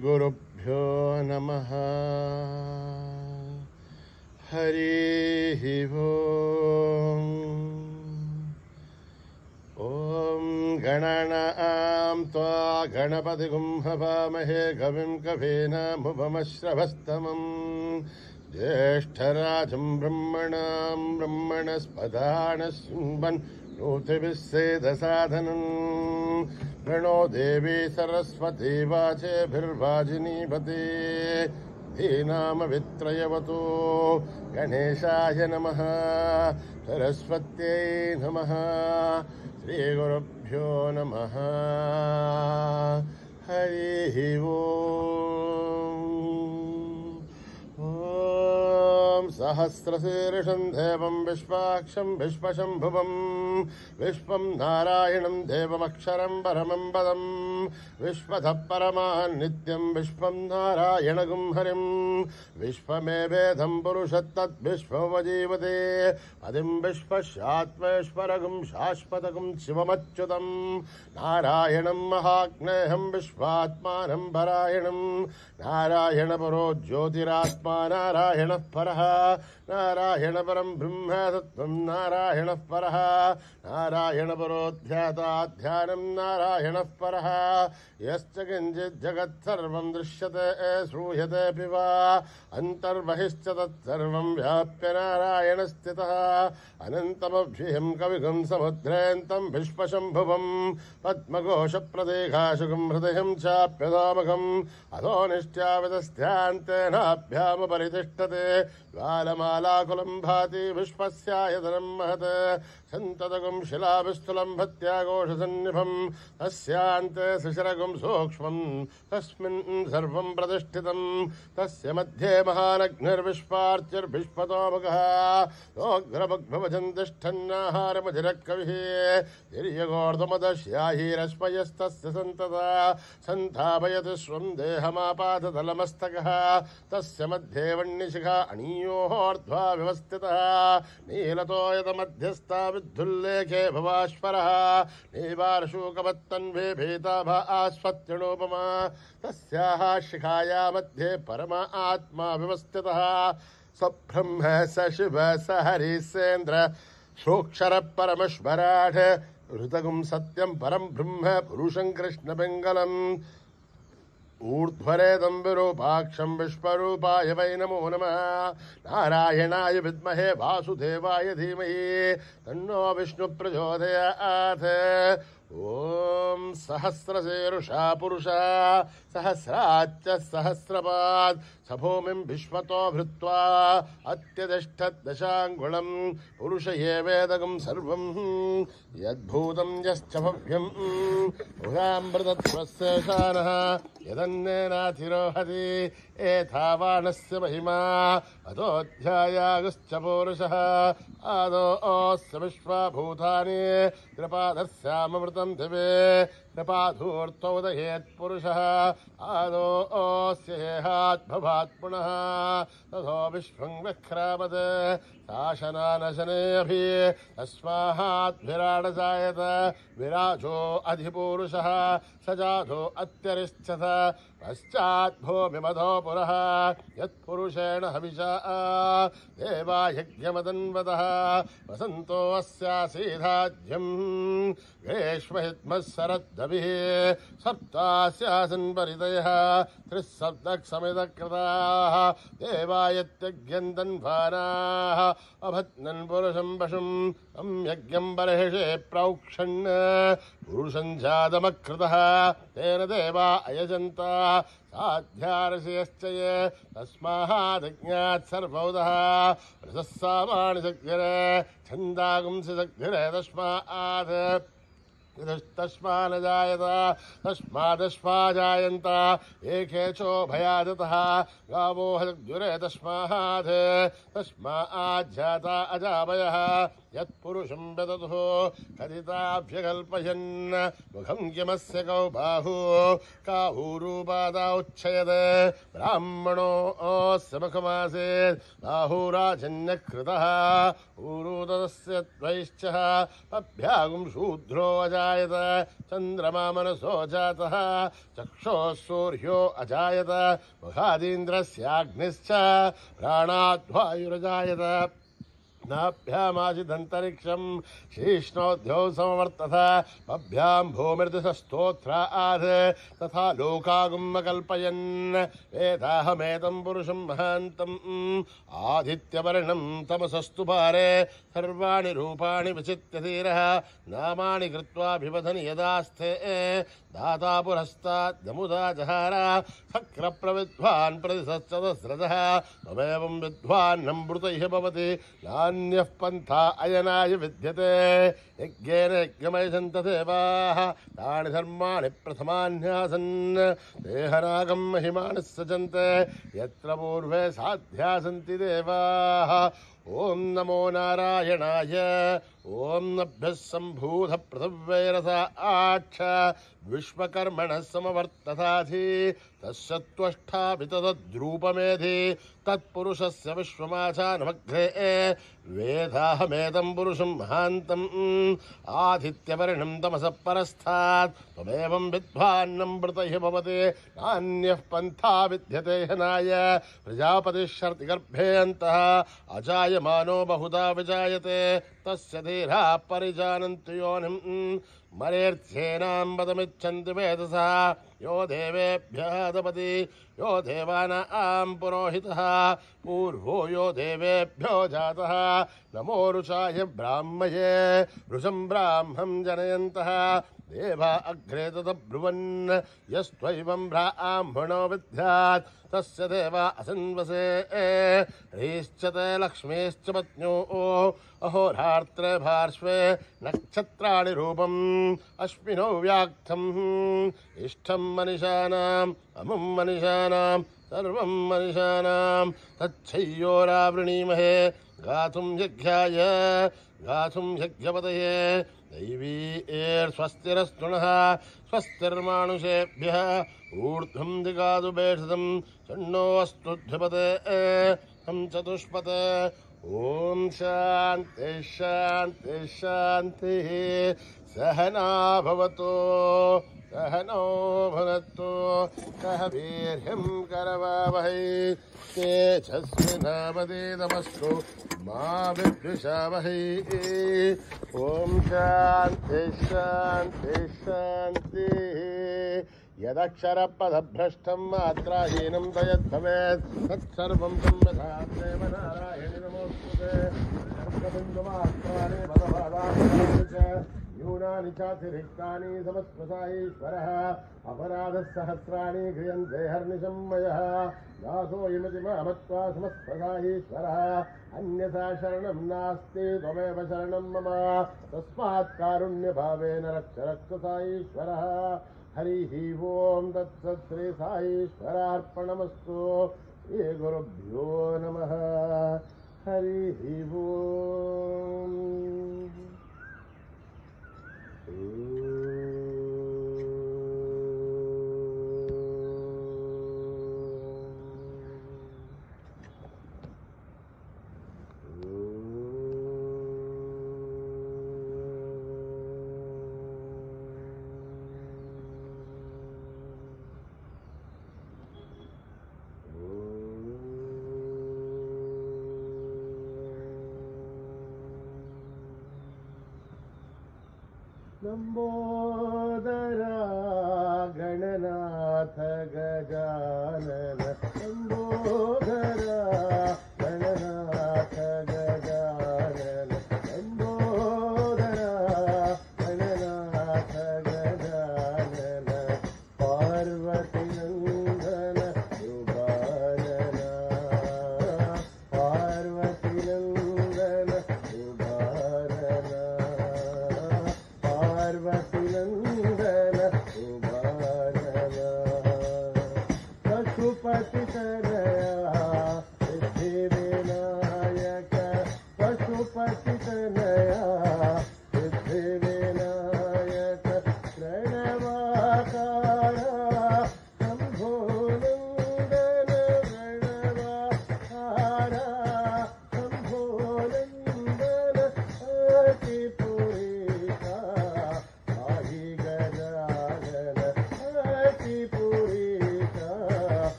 श्रीगुरुभ्यो नमः। हरिः ओम्। ॐ गणनां त्वा गणपतिगुं हवामहे कविं कवीनामुपमश्रवस्तमम् ज्येष्ठराजं ब्रह्मणां ब्रह्मणस्पदानः शृण्वन् नोतिभिस्सेदसाधनम् प्रणो देवी सरस्वती वाचेभिर्वाजिनीपते धीनामवित्रयवतो गणेशाय नमः सरस्वत्यै नमः श्रीगुरुभ्यो नमः। हरिः ओम्। ॐ सहस्रशीर्षं देवं विश्वाक्षं विश्वशम्भुवं विश्वं नारायणं देवमक्षरं परमं पदं विश्वतः परमान् नित्यं विश्वं नारायणगुं हरिं विश्वमेवेदं पुरुषत्तद्विश्वोपजीवते पदिं विश्वस्यात्मेश्वरगुं शाश्वतगुं शिवमच्युतं नारायणं महाग्नेहं विश्वात्मानं परायणं नारायणपरो ज्योतिरात्मा नारायणः परः नारायण परं ब्रह्म तत्त्वं नारायणः परः नारायण परो ध्याता ध्यानं नारायणः परः यश्च किञ्चित् जगत्सर्वं दृश्यते श्रूयतेऽपि वा अन्तर्बहिश्च तत्सर्वं व्याप्य नारायण स्थितः अनन्तमभ्यहं कविगुं समुद्रेऽन्तं विश्वशम्भुवं पद्मघोषप्रदेघाशुगं हृदयं चाप्यदामकम् अधो निष्ट्यावितस्ध्यान्तेनाभ्यामुपरितिष्ठते ज्वालमालाकुलं भाति विश्वस्यायतनं महत् सन्ततगुं शिलाविस्थुलं भत्याघोषसन्निभं तस्यान्ते शिशिरगुं सूक्ष्मं तस्मिन् सर्वं प्रतिष्ठितं तस्य मध्ये महानग्निर्विश्वार्चिर्विश्वतोमुखः योग्रभग्भवजन्तिष्ठन्नाहारमधिरः तिर्यगोर्धमदश्याहीरश्वयस्तस्य सन्तता सन्तापयति स्वं देहमापादतलमस्तकः तस्य मध्ये वह्निशिखा अणीयोर्ध्वा व्यवस्थितः नीलतोयतमध्यस्था विद्धुल्लेखे भवाश्वरः नीवारशूकवत्तन्वे भीताभा आस्वत्युणोपमा तस्याः शिखाया मध्ये परमा आत्मा व्यवस्थितः सब्रह्म स शिव स हरिसेन्द्र सोक्षर परमेश्वराढ ऋतगुं सत्यं परं ब्रह्म पुरुषं कृष्णपिङ्गलम् ऊर्ध्वरेदं विरूपाक्षं विश्वरूपाय वै नमो नमः नारायणाय विद्महे वासुदेवाय धीमहि तन्नो विष्णु प्रचोदयात्। ॐ सहस्रशीर्षा पुरुषः सहस्राच्च सहस्रपात् स भूमिं विश्वतो भृत्वा अत्यतिष्ठद्दशाङ्गुलं पुरुष एवेदगं सर्वं यद्भूतं यश्च भव्यं उदामृतत्वस्यशानः यदन्नेनातिरोहति एतावानस्य महिमा अतोऽध्यायागश्च पुरुषः आदोऽस्य विश्वभूतानि कृपादस्यामृतं दिवे कृपाधूर्तोदयेत्पुरुषः आदोऽस्य हेहाद्भवात् पुनः तथो विश्वं व्यक्रामत् शासनानशनेऽभि तस्माद्विराडजायत विराजो अधिपुरुषः स जातो अत्यरिष्यथ पश्चाद्भूमिमधो पुरः यत्पुरुषेण हविषा देवा यज्ञमदन्वतः वसन्तो अस्यासीधाज्यं ग्रीष्महित्मः शरद्दभिः सप्तास्यासन् परितयः त्रिःसप्तक्समितकृताः देवा यत्यज्ञन्तन्वानाः अभत्नन् पुरुषं पशुं तं यज्ञं बर्हिषे प्रौक्षन् पुरुषं जातमकृतः तेन देवा अयजन्त साध्यार्षयश्च ये तस्मादज्ञात् सर्वौदः रसः सामानि शक्तिरे छन्दागुंसि शक्तिरे तस्मात् तस्मान् जायत तस्मादश्वा जायन्त एकेचो भयादतः गावो हृद्युरे तस्मात् तस्माज्जाता अजावयः यत्पुरुषं विदधुः कथिताभ्यकल्पयन् मुखं किमस्य कौ बाहु काहूरूपादाउच्छयत् ब्राह्मणोऽस्य मुखमासीत् बाहुराजन्यकृतः ऊरुतस्य द्वैश्चः अभ्यागुं शूद्रो अजायत चन्द्रमा मनसो जातः चक्षुः सूर्यो अजायत मुखादीन्द्रस्याग्निश्च प्राणाद्वायुरजायत नाभ्यामासिदन्तरिक्षं शीष्णोद्यौ समवर्तत पभ्यां भूमिर्दिशस्तोत्रात् तथा लोकागुम्मकल्पयन् वेदाहमेतं पुरुषं महान्तम् आदित्यवर्णं तमसस्तु पारे सर्वाणि रूपाणि विचित्य धीरः नामानि कृत्वाभिवदन् यदास्ते दाता पुरस्तात् यमुदा जहार शक्रप्रविद्वान् प्रतिशतसहस्रतः तमेवं विद्वान्नं मृतैः भवति नान्यः पन्था अयनाय विद्यते यज्ञेन यज्ञमयसन्त देवाः तानि धर्माणि प्रथमान्यासन् देहरागं महिमानः सजन्ते यत्र पूर्वे साध्या सन्ति देवाः ओं नमो नारायणाय ओं नभ्यः सम्भूत पृथिव्यैरसा आक्ष विश्वकर्मणः समवर्तताधि तस्य त्वष्टाभितद्रूपमेधि तत्पुरुषस्य विश्वमाचानमग्रे वेदाहमेतं पुरुषं महान्तम् आदित्यवर्णं तमसः परस्तात् त्वमेवं विद्वान्नं मृतैः भवति नान्यः पन्था विद्यते हनाय प्रजापतिश्शर्ति गर्भे अन्तः अजायमानो बहुधा विजायते तस्य धीराः परिजानन्तु योनिम् मरेर्थ्येनां पदमिच्छन्ति वेदसः यो देवेभ्यः दपति यो देवानां पुरोहितः पूर्वो यो देवेभ्यो जातः नमो रुचाय ब्राह्मये रुचं ब्राह्मं जनयन्तः देवा अग्रे तदब्रुवन् यस्त्वैवं ब्राह्मणो विद्यात् तस्य देवा असन्वसे ह्रीश्च ते लक्ष्मीश्च पत्न्यो अहोरात्रे पार्श्वे नक्षत्राणि रूपम् अश्विनौ व्याक्तम् इष्टं मनिषाणाम् अमुं मनिषाणां सर्वं मनिषाणां तच्छय्योरावृणीमहे गातुं यज्ञाय गातुं यज्ञपतये दैवीर्स्वस्तिरस्तुनः स्वस्तिर्मानुषेभ्यः ऊर्ध्वं दिगादु बेषदं षण्णो अस्तु ध्रुपते तं चतुष्पते ॐ शान्ति शान्ति शान्तिः सहना भवतु सहनो भुनक्तु सह वीर्यं करवावहै तेजस्विनावधीतमस्तु मा विद्विषावहै ॐ शान्ति शान्ति शान्तिः यदक्षरपदभ्रष्टं मात्राहीनं तयद्भवेत् तत्सर्वं संविधात्रेव नारायणि नमोस्तुते सर्वबिन्दुमात्राणि भगवदानि च न्यूनानि चातिरिक्तानि समस्पसाईश्वरः अपराधसहस्राणि क्रियन्ते हर्निशं मयः दासोऽयमिति मामत्वा समस्पसाईश्वरः अन्यथा शरणं नास्ति त्वमेव शरणं मम तस्मात् कारुण्यभावेन रक्ष रक्ष साईश्वरः हरिः ओं तत्सत् श्री साईश्वरार्पणमस्तु श्री गुरुभ्यो नमः हरिः ओं लंबोदरा गणनाथ गजानन लंबोदरा गणनाथ गजानन लंबोदरा गणनाथ गजानन पार्वती नंदन शुभानना पार्वती नंदन शुभानना पार्वतीनंदन शुभानना पशुपति तनया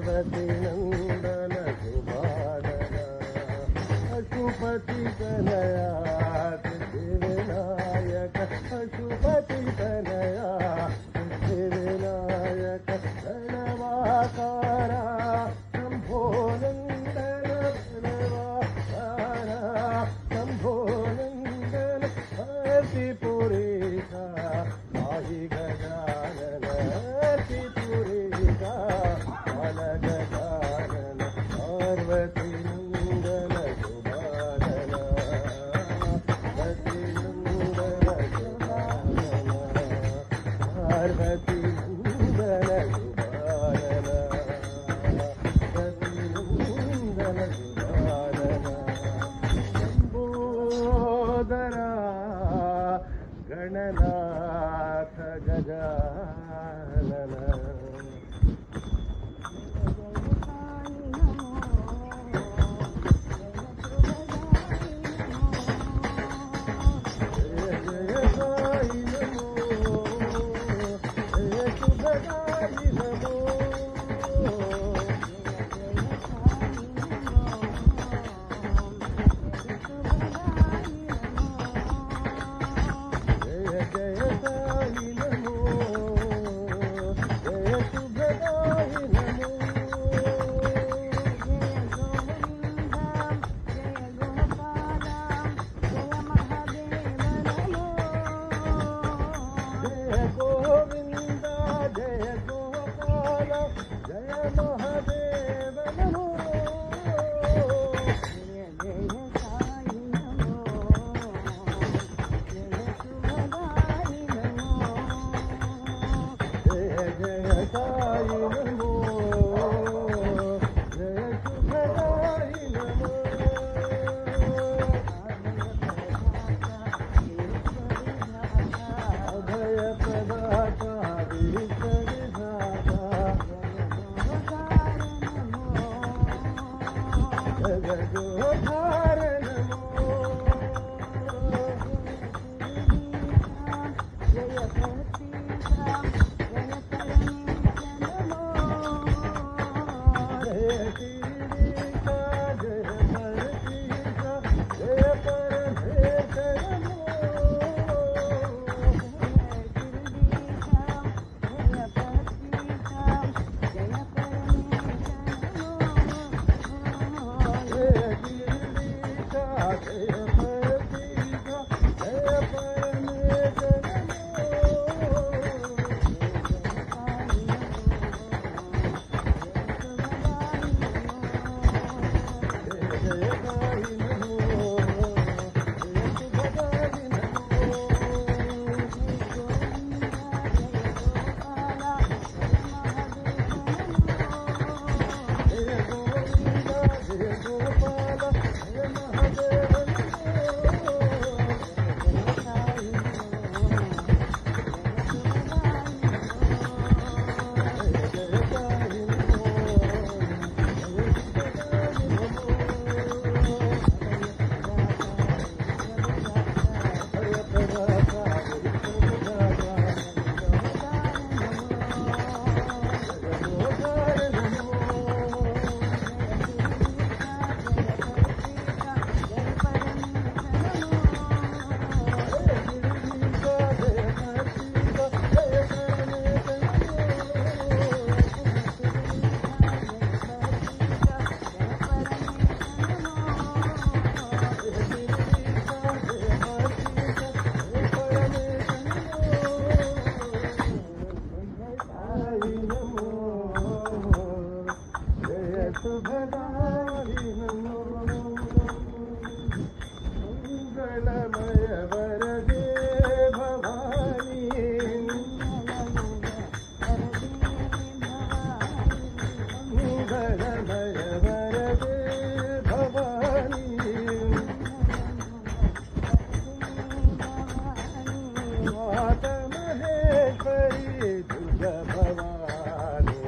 पार्वती नंदन शुभानना पशुपति तनया सिद्धिविनायक पशुपति तनया सिद्धिविनायक धनवाकारा शंभो नंदन धनवाकारा शंभो नंदन हर्षिपुरीशा पाहि गजानन हर्षिपुरीशा बाल गजानन पार्वती नंदन शुभानना पार्वती नंदन शुभानना पार्वती नंदन शुभानना पार्वती नंदन शुभानना शंभोदरा गणनाथ गजानन जय जय साई नमो जय शुभदाई नमो जय जय साई नमो जय शुभदाई नमो जय गोविंद जय गोपाल जय महादेव नमो जय जय साई नमो जय शुभदाई नमो अभय प्रदाता विश्व विधाता जगदोद्धार नमो जय श्रीका जय परतीका जय परमेश नमो जय गिरिका जय परतीका जय परमेश जय जय साई नमो जय शुभदाई नमो जय गोविंद जय गोपाल जय महादेव नमो जय जय साई नमो जय शुभदाई नमो अभय प्रदाता विश्व विधाता जगदोद्धार नमो जय गिरिका जय परतीका जय परमेश साई नमो जय शुभदाई नमो मंगलमय वरदे भवानी मंगलमय वरदे भवानी माता महेश्वरी तुझ भवानी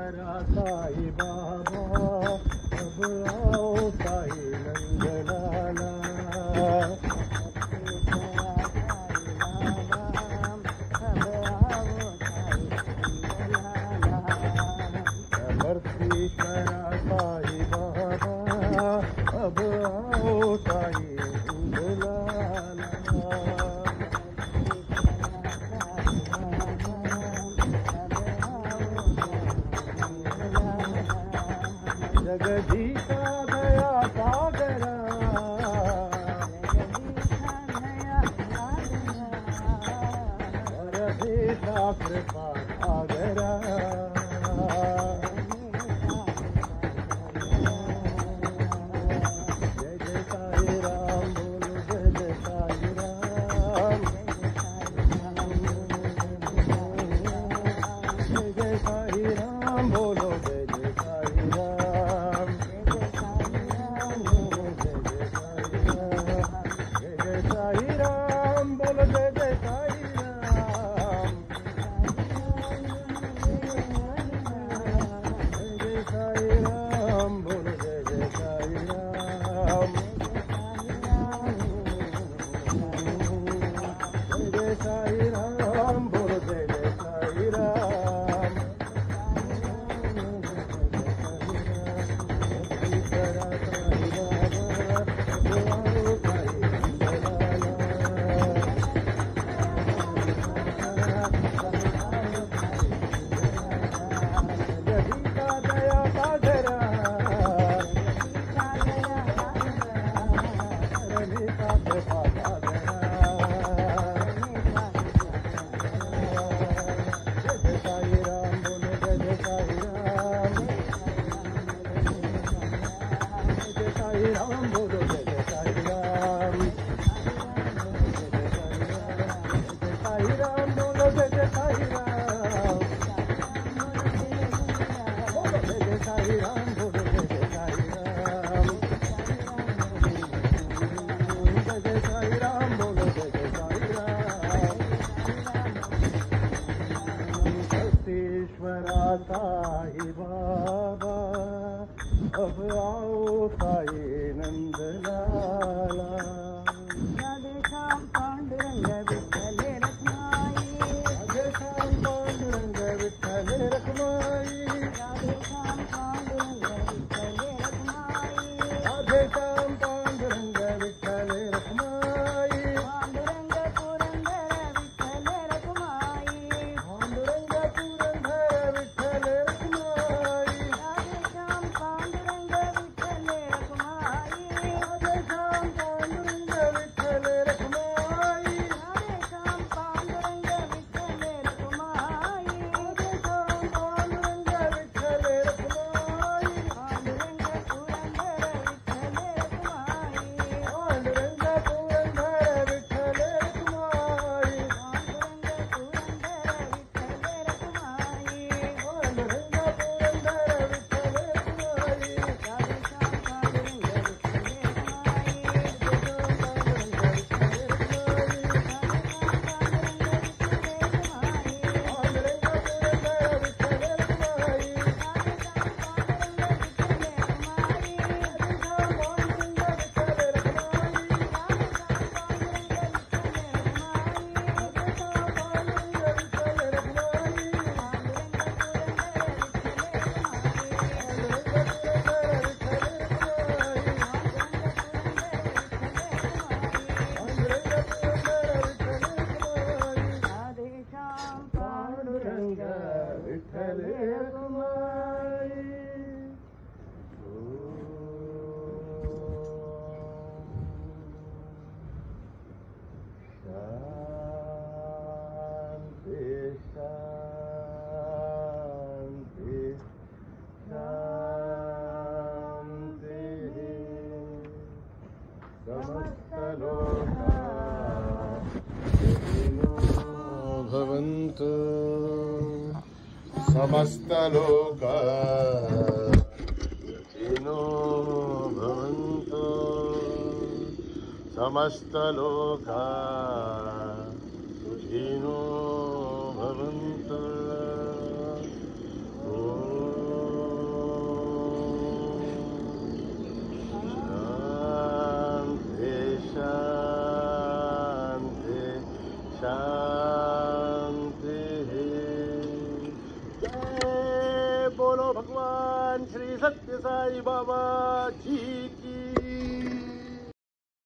करा साई बाबा, अब आओ साई नंदलाला। समर्थी करा साई बाबा, अब आओ साई नंदलाला। जगदीशा दया सागरा, वरदेशा कृपा सागरा। जय जय साई राम बोलो, जय जय साई राम। जय जय साई राम बोलो, जय जय साई राम। जय जय साई राम बोलो, जय जय साई राम। जय जय साई राम बोलो, जय जय साई राम। जय जय साई राम बोलो, जय जय साई राम। करा साई बाबा, आओ साई नंदलाला। जगदीशा दया सागरा, रमेशा कृपा सागरा। जय जय साई राम बोलो, जय जय साई राम। जय जय साई राम बोलो, जय जय साई राम। जय जय साई राम बोलो, जय जय साई राम। बोलो जय जय साई राम, बोलो जय जय साई राम। जय जय साई राम बोलो, जय जय साई राम। सतीश्वरा साई बाबा, अब आओ साई नंदलाला। राधेश्याम पांडुरंग विठ्ठले रखमाई, राधेश्याम पांडुरंग विठ्ठले रखमाई। राधेश्याम पांडुरंग विठ्ठले रखमाई, राधेश्याम पांडुरंग विठ्ठले रखमाई। पांडुरंग पुरंदर विठ्ठले रखमाई, पांडुरंग पुरंदर विठ्ठले रखमाई। राधेश्याम पांडुरंग विठ्ठले रखमाई, राधेश्याम पांडुरंग विठ्ठले रखमाई। राधेश्याम पांडुरंग विठ्ठले रखमाई, राधेश्याम पांडुरंग विठ्ठले रखमाई। पांडुरंग पुरंदर विठ्ठले रखमाई, पांडुरंग पुरंदर विठ्ठले रखमाई। पांडुरंग पुरंदर विठ्ठले रखमाई, पांडुरंग पुरंदर विठ्ठले रखमाई। राधेश्याम पांडुरंग विठ्ठले रखमाई, पांडुरंग विठ्ठले रखमाई। शांति शांति शांति। समस्त लोका सुखिनो भवन्तु। समस्त लोका सुखिनो भवन्तु। समस्त लोका सुखिनो भवन्तु। ॐ भगवान श्री सत्य साई बाबा की